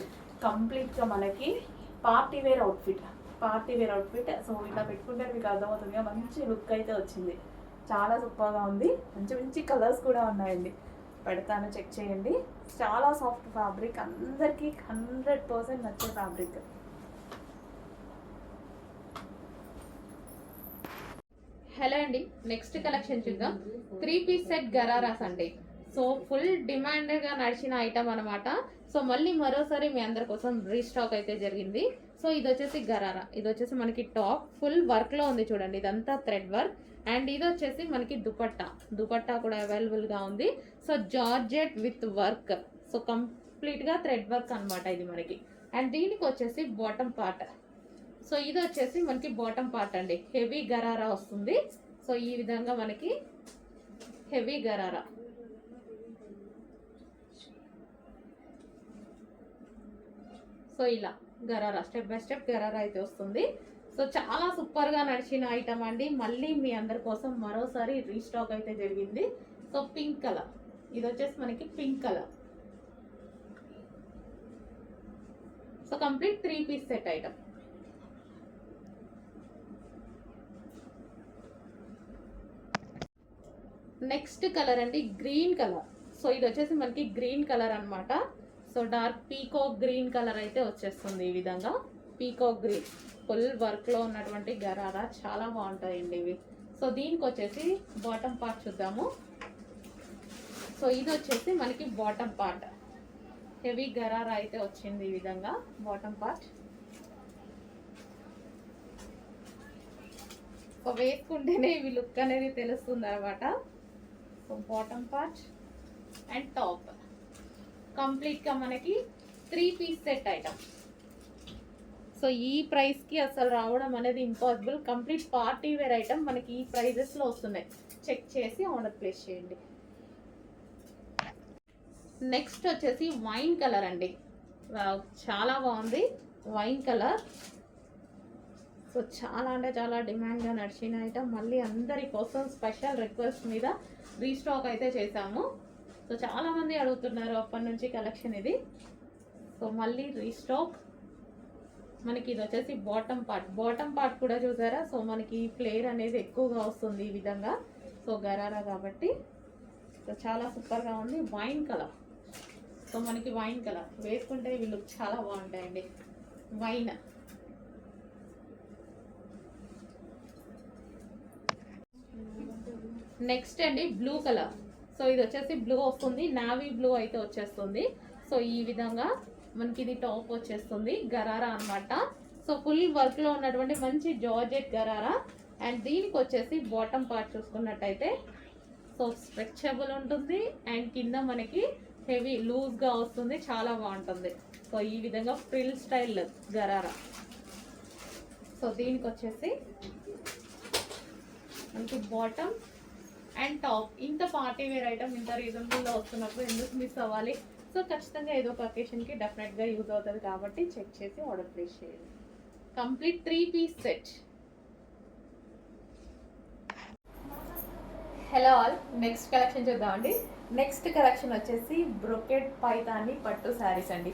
కంప్లీట్గా మనకి పార్టీ వేర్ అవుట్ఫిట్. సో ఇలా పెట్టుకుంటే మీకు అర్థమవుతుంది, మంచి లుక్ అయితే వచ్చింది. చాలా సూపర్గా ఉంది. మంచి మంచి కలర్స్ కూడా ఉన్నాయండి, పెడతాను, చెక్ చేయండి. చాలా సాఫ్ట్ ఫ్యాబ్రిక్, అందరికీ 100% నచ్చే ఫ్యాబ్రిక్. హలో అండి, నెక్స్ట్ కలెక్షన్ చూద్దాం. 3 పీస్ సెట్ గరారాస్ అండి. సో ఫుల్ డిమాండ్గా నడిచిన ఐటమ్ అనమాట. సో మళ్ళీ మరోసారి మీ అందరి కోసం రీస్టాక్ అయితే జరిగింది. సో ఇది వచ్చేసి గరారా, ఇది వచ్చేసి మనకి టాప్ ఫుల్ వర్క్లో ఉంది చూడండి, ఇదంతా థ్రెడ్ వర్క్. అండ్ ఇది వచ్చేసి మనకి దుపట్టా కూడా అవైలబుల్గా ఉంది. So georgette with work, so కంప్లీట్గా థ్రెడ్ వర్క్ అనమాట ఇది మనకి. అండ్ దీనికి వచ్చేసి బాటమ్ పార్ట్, సో ఇది వచ్చేసి మనకి బాటమ్ పార్ట్ అండి, హెవీ గరారా వస్తుంది. సో ఈ విధంగా మనకి హెవీ గరారా. సో ఇలా gharara, step by step gharara అయితే వస్తుంది. సో చాలా సూపర్గా నడిచిన ఐటమ్ అండి. మళ్ళీ మీ అందరి కోసం మరోసారి రీస్టాక్ అయితే జరిగింది. సో పింక్ కలర్, ఇది వచ్చేసి మనకి pink colour. So complete 3 piece set item. Next colour అండి గ్రీన్ కలర్. సో ఇది వచ్చేసి మనకి గ్రీన్ కలర్ అనమాట. So dark peacock green colour అయితే వచ్చేస్తుంది. ఈ విధంగా పీకాక్ గ్రీన్, ఫుల్ వర్క్లో ఉన్నటువంటి గరారా, చాలా బాగుంటాయండి ఇవి. సో దీనికి వచ్చేసి బాటమ్ పార్ట్ చూద్దాము. సో ఇది వచ్చేసి మనకి బాటమ్ పార్ట్, హెవీ గరారా అయితే వచ్చింది ఈ విధంగా బాటమ్ పార్ట్. సో వేసుకుంటేనే ఇవి లుక్ అనేది తెలుస్తుంది అనమాట. So bottom part and top, కంప్లీట్గా మనకి 3 పీస్ సెట్ ఐటమ్. సో ఈ ప్రైస్కి అసలు రావడం అనేది impossible. Complete party wear item మనకి ఈ ప్రైజెస్లో వస్తున్నాయి. చెక్ చేసి ఆర్డర్ ప్లేస్ చేయండి. నెక్స్ట్ వచ్చేసి వైన్ కలర్ అండి. చాలా బాగుంది వైన్ కలర్. సో చాలా అంటే చాలా డిమాండ్గా నడిచిన ఐటమ్. మళ్ళీ అందరి కోసం స్పెషల్ రిక్వెస్ట్ మీద రీస్టాక్ అయితే చేశాము. సో చాలా మంది అడుగుతున్నారు అప్పటి నుంచి కలెక్షన్ ఇది. సో మళ్ళీ రీస్టాక్. మనకి ఇది వచ్చేసి బాటమ్ పార్ట్ కూడా చూసారా. సో మనకి ఫ్లేర్ అనేది ఎక్కువగా వస్తుంది ఈ విధంగా. సో గరారా కాబట్టి సో చాలా సూపర్గా ఉంది. Wine colour. సో మనకి వైన్ కలర్ వేసుకుంటే ఇవి లుక్ చాలా బాగుంటాయండి. వైన్. నెక్స్ట్ అండి బ్లూ కలర్. సో ఇది వచ్చేసి బ్లూ వస్తుంది, నావీ బ్లూ అయితే వచ్చేస్తుంది. సో ఈ విధంగా మనకి ఇది టాప్ వచ్చేస్తుంది, గరారా అన్నమాట. సో ఫుల్ వర్క్ లో ఉన్నటువంటి మంచి జార్జెట్ గరారా. అండ్ దీనికి వచ్చేసి బాటమ్ పార్ట్ చూసుకున్నట్టయితే సో స్ట్రెచబుల్ ఉంటుంది అండ్ కింద మనకి హెవీ లూజ్ గా వస్తుంది, చాలా బాగుంటుంది. సో ఈ విధంగా ఫ్రిల్ స్టైల్ గరారా. సో దీనికి వచ్చేసి మనకి బాటమ్ అండ్ టాప్. ఇంత పార్టీ వేర్ ఐటమ్ ఇంత రీజనబుల్లో వస్తున్నప్పుడు ఎందుకు మిస్ అవ్వాలి. సో ఖచ్చితంగా ఏదో ఒక అకేషన్కి డెఫినెట్గా యూజ్ అవుతుంది కాబట్టి చెక్ చేసి ఆర్డర్ ప్లేస్ చేయండి. Complete 3 piece set. Hello all, next collection చూద్దామండి. నెక్స్ట్ కలెక్షన్ వచ్చేసి బ్రొకెట్ పైతాని పట్టు శారీస్ అండి.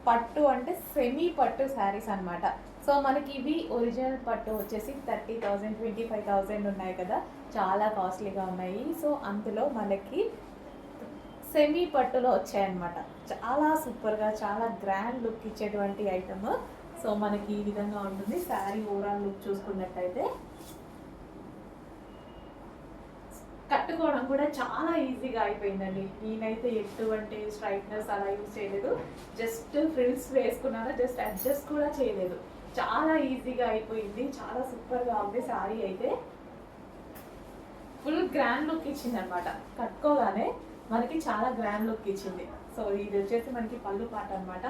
పట్టు అంటే సెమీ పట్టు శారీస్ అన్నమాట. సో మనకి ఇవి ఒరిజినల్ పట్టు వచ్చేసి 30,000 25,000 ఉన్నాయి కదా, చాలా కాస్ట్లీగా ఉన్నాయి. సో అందులో మనకి సెమీ పట్టులో వచ్చాయన్నమాట. చాలా సూపర్గా చాలా గ్రాండ్ లుక్ ఇచ్చేటువంటి ఐటమ్. సో మనకి ఈ విధంగా ఉంటుంది. శారీ ఓవరాల్ లుక్ చూసుకున్నట్టయితే కట్టుకోవడం కూడా చాలా ఈజీగా అయిపోయిందండి. నేనైతే ఎటువంటి స్ట్రైట్నెస్ అలా యూజ్ చేయలేదు, జస్ట్ ఫ్రిల్స్ వేసుకున్నాను, జస్ట్ అడ్జస్ట్ కూడా చేయలేదు. చాలా ఈజీగా అయిపోయింది, చాలా సూపర్గా ఉంది. శారీ అయితే ఫుల్ గ్రాండ్ లుక్ ఇచ్చింది అనమాట. కట్టుకోగానే మనకి చాలా గ్రాండ్ లుక్ ఇచ్చింది. సో ఇది వచ్చేసి మనకి పళ్ళు పాట అనమాట.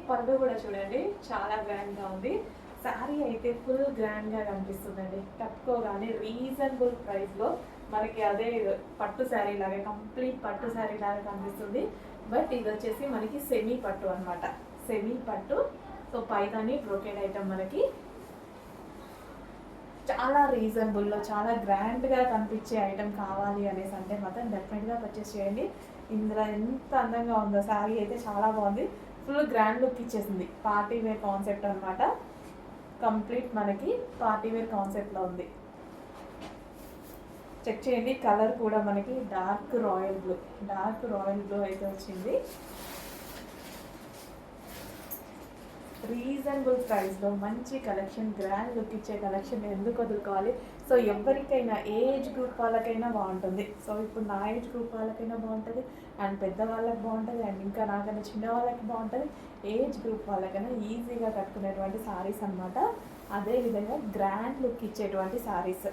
పళ్ళు కూడా చూడండి చాలా గ్రాండ్గా ఉంది. శారీ అయితే ఫుల్ గ్రాండ్గా కనిపిస్తుందండి. కట్టుకోగానే రీజనబుల్ ప్రైస్లో మనకి అదే పట్టు శారీ లాగా, కంప్లీట్ పట్టు శారీ లాగా కనిపిస్తుంది. బట్ ఇది వచ్చేసి మనకి సెమీ పట్టు అనమాట. సెమీ పట్టు. సో పైదాని బ్రోకెడ్ ఐటమ్ మనకి చాలా రీజనబుల్లో చాలా గ్రాండ్గా కనిపించే ఐటమ్ కావాలి అనేసి అంటే మాత్రం డెఫినెట్గా పర్చేస్ చేయండి. ఇందులో ఎంత అందంగా ఉందో శారీ అయితే చాలా బాగుంది. ఫుల్ గ్రాండ్ లుక్ ఇచ్చేసింది. పార్టీ వేర్ కాన్సెప్ట్ అనమాట. కంప్లీట్ మనకి పార్టీ వేర్ కాన్సెప్ట్లో ఉంది. చెక్ చేయండి. కలర్ కూడా మనకి డార్క్ రాయల్ బ్లూ అయితే వచ్చింది. రీజనబుల్ ప్రైస్లో మంచి కలెక్షన్, గ్రాండ్ లుక్ ఇచ్చే కలెక్షన్ ఎందుకు వదులుకోవాలి. సో ఎవరికైనా ఏజ్ గ్రూప్ వాళ్ళకైనా బాగుంటుంది. సో ఇప్పుడు నా ఏజ్ గ్రూప్ వాళ్ళకైనా బాగుంటుంది, అండ్ పెద్దవాళ్ళకి బాగుంటుంది, అండ్ ఇంకా నాకైనా చిన్న వాళ్ళకి బాగుంటుంది. ఏజ్ గ్రూప్ వాళ్ళకైనా ఈజీగా కట్టుకునేటువంటి శారీస్ అనమాట. అదేవిధంగా గ్రాండ్ లుక్ ఇచ్చేటువంటి శారీస్.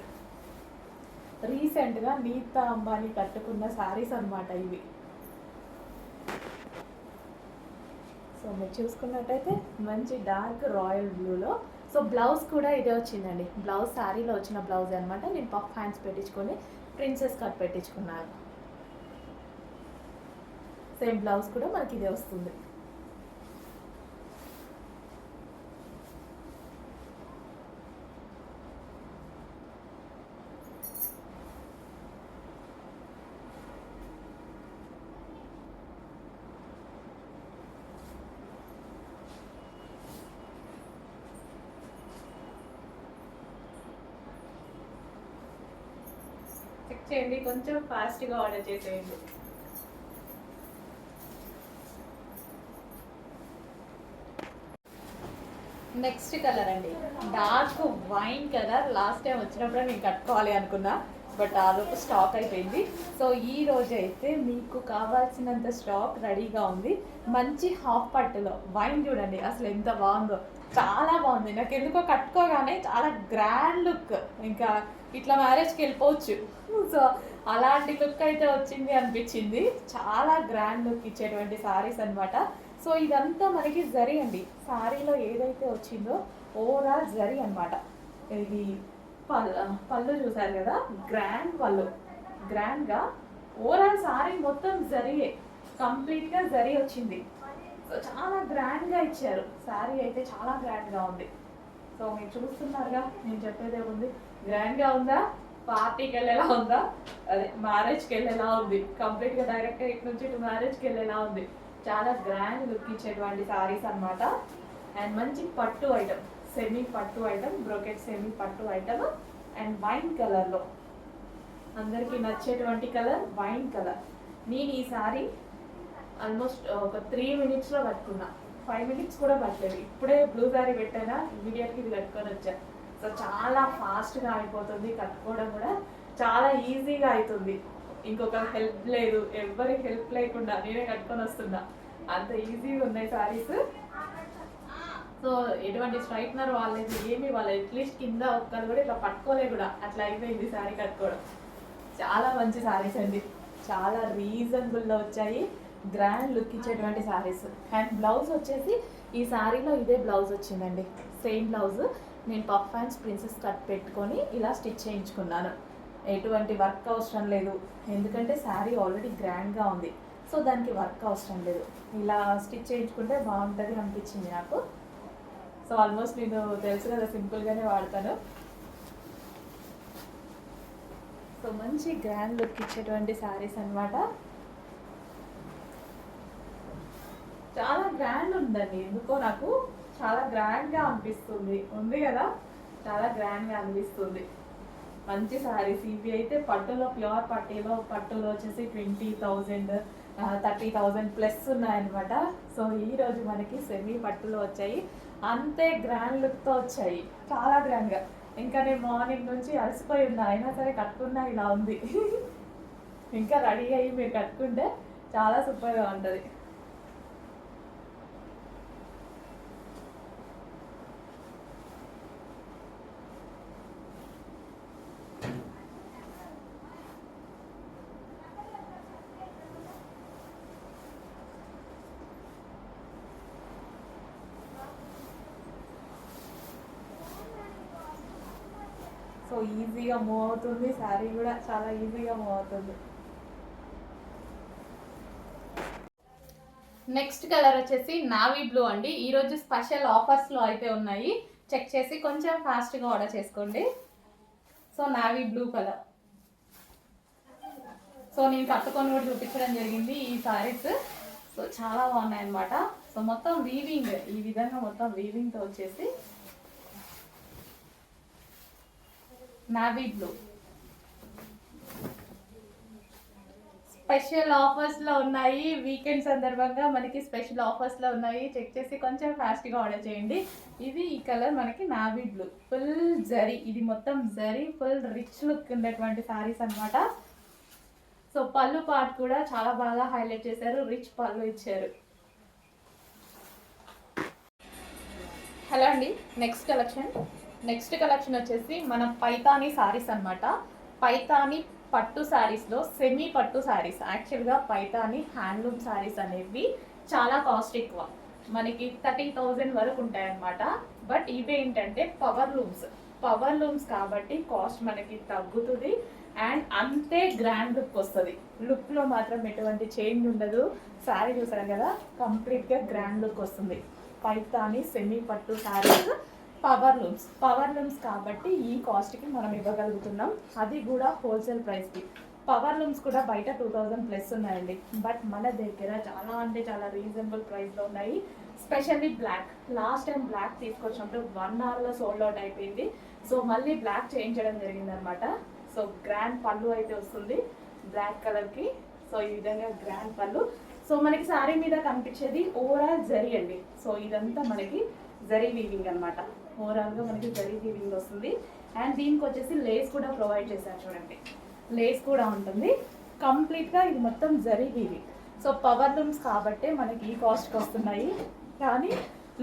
రీసెంట్గా నీతా అంబానీ కట్టుకున్న శారీస్ అనమాట ఇవి. సో మీరు చూసుకున్నట్టయితే మంచి డార్క్ రాయల్ బ్లూలో. సో బ్లౌజ్ కూడా ఇదే వచ్చిందండి. బ్లౌజ్ శారీలో వచ్చిన బ్లౌజ్ అనమాట. నేను పఫ్ హ్యాండ్స్ పెట్టించుకొని ప్రిన్సెస్ కట్ పెట్టించుకున్నాను. సేమ్ బ్లౌజ్ కూడా మనకి ఇదే వస్తుంది. చెక్ చేయండి, కొంచెం ఫాస్ట్గా ఆర్డర్ చేసేయండి. నెక్స్ట్ కలర్ అండి, dark wine colour. Last time వచ్చినప్పుడే నేను కట్టుకోవాలి అనుకున్నా, బట్ ఆలోపు స్టాక్ అయిపోయింది. సో ఈ రోజు అయితే మీకు కావాల్సినంత స్టాక్ రెడీగా ఉంది. మంచి హాఫ్ పట్టులో వైన్ చూడండి అసలు ఎంత బాగుందో, చాలా బాగుంది. నాకు ఎందుకో కట్టుకోగానే చాలా గ్రాండ్ లుక్, ఇంకా ఇట్లా మ్యారేజ్కి వెళ్ళిపోవచ్చు. సో అలాంటి లుక్ అయితే వచ్చింది అనిపించింది. చాలా గ్రాండ్ లుక్ ఇచ్చేటువంటి శారీస్ అనమాట. సో ఇదంతా మనకి జరీ అండి. శారీలో ఏదైతే వచ్చిందో ఓవరాల్ జరీ అనమాట. ఇది పళ్ళు చూసారు కదా, గ్రాండ్ పళ్ళు, గ్రాండ్గా ఓవరాల్ శారీ మొత్తం జరీయే, కంప్లీట్గా జరీ వచ్చింది. సో చాలా గ్రాండ్గా ఇచ్చారు. శారీ అయితే చాలా గ్రాండ్గా ఉంది. సో మీరు చూస్తున్నారుగా, నేను చెప్పేదే ఉంది. గ్రాండ్గా ఉందా? పార్టీకి వెళ్ళేలా ఉందా, అదే మ్యారేజ్కి వెళ్ళేలా ఉంది. కంప్లీట్గా డైరెక్ట్గా ఇటు నుంచి ఇటు మ్యారేజ్కి వెళ్ళేలా ఉంది. చాలా గ్రాండ్ లుక్ ఇచ్చేటువంటి సారీస్ అన్నమాట. అండ్ మంచి పట్టు ఐటమ్, సెమీ పట్టు ఐటమ్, బ్రోకెట్ సెమీ పట్టు ఐటమ్. అండ్ వైన్ కలర్లో అందరికీ నచ్చేటువంటి కలర్ వైన్ కలర్. నేను ఈ సారీ ఆల్మోస్ట్ ఒక 3 minutesలో కట్టుకున్నా, 5 minutes కూడా పట్టలేదు. ఇప్పుడే బ్లూ సారీ పెట్టానా, ఇమీడియట్గా ఇది కట్టుకొని వచ్చా. సో చాలా ఫాస్ట్గా అయిపోతుంది, కట్టుకోవడం కూడా చాలా ఈజీగా అవుతుంది. ఇంకొక హెల్ప్ లేదు, ఎవరి హెల్ప్ లేకుండా నేనే కట్టుకొని వస్తున్నా, అంత ఈజీగా ఉన్నాయి సారీస్. సో ఎటువంటి స్ట్రైట్నర్ వాళ్ళది ఏమి వాళ్ళు అట్లీస్ట్ కింద ఒక్కరు కూడా ఇట్లా పట్టుకోలే కూడా, అట్లా అయిపోయింది సారీ కట్టుకోవడం. చాలా మంచి సారీస్ అండి, చాలా రీజనబుల్లో వచ్చాయి, గ్రాండ్ లుక్ ఇచ్చేటువంటి సారీస్. అండ్ బ్లౌజ్ వచ్చేసి ఈ సారీలో ఇదే బ్లౌజ్ వచ్చిందండి, సేమ్ బ్లౌజ్. నేను పఫ్ హ్యాండ్స్ ప్రిన్సెస్ కట్ పెట్టుకొని ఇలా స్టిచ్ చేయించుకున్నాను. ఎటువంటి వర్క్ అవసరం లేదు, ఎందుకంటే శారీ ఆల్రెడీ గ్రాండ్గా ఉంది. సో దానికి వర్క్ అవసరం లేదు, ఇలా స్టిచ్ చేయించుకుంటే బాగుంటుంది అనిపించింది నాకు. సో ఆల్మోస్ట్ నేను తెలుసు కదా సింపుల్గానే వాడతాను. సో మంచి గ్రాండ్ లుక్ ఇచ్చేటువంటి శారీస్ అన్నమాట. చాలా గ్రాండ్ ఉందండి, ఎందుకో నాకు చాలా గ్రాండ్గా అనిపిస్తుంది. ఉంది కదా, చాలా గ్రాండ్గా అనిపిస్తుంది. మంచి శారీస్ ఇవి అయితే పట్టులో, ప్యూర్ పట్టులో వచ్చేసి 20,000 30,000 ప్లస్ ఉన్నాయన్నమాట. సో ఈరోజు మనకి సెమీ పట్టులో వచ్చాయి, అంతే గ్రాండ్ లుక్తో వచ్చాయి, చాలా గ్రాండ్గా. ఇంకా నేను మార్నింగ్ నుంచి అలసిపోయి ఉన్నా, అయినా సరే కట్టుకున్నా ఇలా ఉంది. ఇంకా రెడీ అయ్యి మీరు కట్టుకుంటే చాలా సూపర్గా ఉంటుంది. సో ఈజీగా మూవ్ అవుతుంది, శారీ కూడా చాలా ఈజీగా మూవ్ అవుతుంది. నెక్స్ట్ కలర్ వచ్చేసి నావీ బ్లూ అండి. ఈరోజు స్పెషల్ ఆఫర్స్లో అయితే ఉన్నాయి, చెక్ చేసి కొంచెం ఫాస్ట్గా ఆర్డర్ చేసుకోండి. So navy blue colour. So నేను కట్టుకొని కూడా చూపించడం జరిగింది ఈ సారీస్. సో చాలా బాగున్నాయి అన్నమాట. సో మొత్తం వీవింగ్, ఈ విధంగా మొత్తం వీవింగ్తో వచ్చేసి నావీ బ్లూ. స్పెషల్ ఆఫర్స్లో ఉన్నాయి, వీకెండ్ సందర్భంగా మనకి స్పెషల్ ఆఫర్స్లో ఉన్నాయి, చెక్ చేసి కొంచెం ఫాస్ట్గా ఆర్డర్ చేయండి. ఇది ఈ కలర్ మనకి నావీ బ్లూ, ఫుల్ జరీ, ఇది మొత్తం జరీ, ఫుల్ రిచ్ లుక్ ఉండేటువంటి సారీస్ అన్నమాట. సో పళ్ళు పార్ట్ కూడా చాలా బాగా హైలైట్ చేశారు, రిచ్ పళ్ళు ఇచ్చారు. హలో అండి, నెక్స్ట్ కలెక్షన్ వచ్చేసి మన పైతానీ సారీస్ అన్నమాట. పైతానీ పట్టు శారీస్లో సెమీ పట్టు శారీస్. యాక్చువల్గా పైతానీ హ్యాండ్లూమ్ శారీస్ అనేవి చాలా కాస్ట్ ఎక్కువ, మనకి 30,000 వరకు ఉంటాయన్నమాట. బట్ ఇవి ఏంటంటే పవర్ లూమ్స్ కాబట్టి కాస్ట్ మనకి తగ్గుతుంది అండ్ అంతే గ్రాండ్ లుక్ వస్తుంది. లుక్లో మాత్రం ఎటువంటి చేంజ్ ఉండదు. శారీ చూసారు కదా, కంప్లీట్గా గ్రాండ్ లుక్ వస్తుంది. పైతానీ సెమీ పట్టు శారీస్, పవర్ లూమ్స్ కాబట్టి ఈ కాస్ట్కి మనం ఇవ్వగలుగుతున్నాం, అది కూడా హోల్సేల్ ప్రైస్కి. పవర్ లూమ్స్ కూడా బయట 2,000 ప్లస్ ఉన్నాయండి, బట్ మన దగ్గర చాలా అంటే చాలా రీజనబుల్ ప్రైస్లో ఉన్నాయి. Specially black, last time black తీసుకొచ్చినప్పుడు 1 hourలో సోల్డ్ అవుట్ అయిపోయింది. సో మళ్ళీ బ్లాక్ చేయించడం జరిగింది అనమాట. సో గ్రాండ్ పళ్ళు అయితే వస్తుంది బ్లాక్ కలర్కి. సో ఈ విధంగా గ్రాండ్ పళ్ళు. సో మనకి శారీ మీద కనిపించేది ఓవరాల్ జరీ అండి. సో ఇదంతా మనకి జరీ వీవింగ్ అనమాట, ఓవరాల్గా మనకి జరీ వీవింగ్ వస్తుంది. అండ్ దీనికి వచ్చేసి లేస్ కూడా ప్రొవైడ్ చేశారు, చూడండి లేస్ కూడా ఉంటుంది. కంప్లీట్గా ఇది మొత్తం zari weaving. So power looms కాబట్టి మనకి ఈ కాస్ట్కి వస్తున్నాయి, కానీ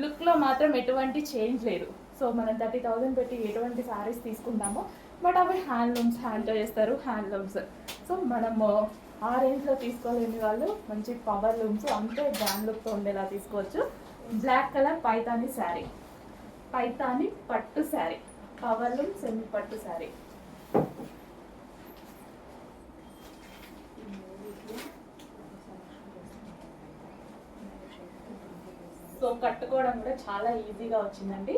లుక్లో మాత్రం ఎటువంటి చేంజ్ లేదు. సో మనం 30,000 పెట్టి ఎటువంటి శారీస్ తీసుకుంటామో, బట్ అవి హ్యాండ్తో చేస్తారు హ్యాండ్లూమ్స్. సో మనము ఆ రేంజ్లో తీసుకోలేని వాళ్ళు మంచి పవర్ లూమ్స్ అంతే గ్రాండ్ లుక్తో ఉండేలా తీసుకోవచ్చు. బ్లాక్ కలర్ పైతానీ శారీ, పైతానీ పట్టు శారీ, పవర్ లూమ్ సెమీ పట్టు శారీ. సో కట్టుకోవడం కూడా చాలా ఈజీగా వచ్చిందండి.